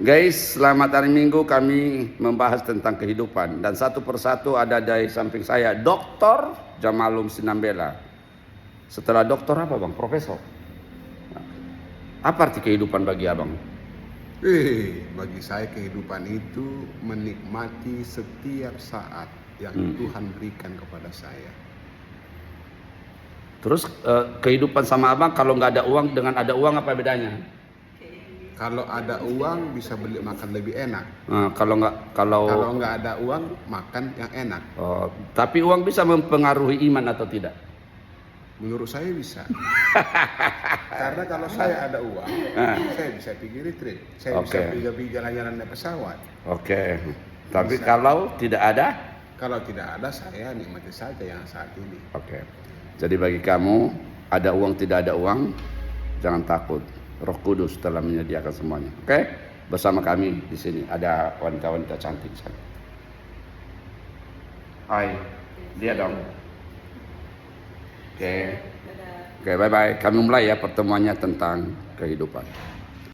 Guys, selamat hari Minggu. Kami membahas tentang kehidupan. Dan satu persatu ada di samping saya Dr. Jamalum Sinambela. Setelah doktor apa bang? Profesor. Apa arti kehidupan bagi abang? Bagi saya kehidupan itu menikmati setiap saat yang Tuhan berikan kepada saya. Terus kehidupan sama abang kalau nggak ada uang dengan ada uang apa bedanya? Kalau ada uang bisa beli makan lebih enak. Kalau nggak ada uang makan yang enak. Tapi uang bisa mempengaruhi iman atau tidak? Menurut saya bisa. Karena kalau saya ada uang, saya bisa pergi retreat, saya bisa pergi jalan-jalan naik pesawat. Tapi bisa. Kalau tidak ada? Kalau tidak ada, saya nikmati saja yang saat ini. Jadi bagi kamu ada uang tidak ada uang, jangan takut. Roh Kudus telah menyediakan semuanya. Bersama kami di sini ada wanita-wanita cantik. Hai, dia dong. Oke, bye bye. Kami mulai ya pertemuannya tentang kehidupan.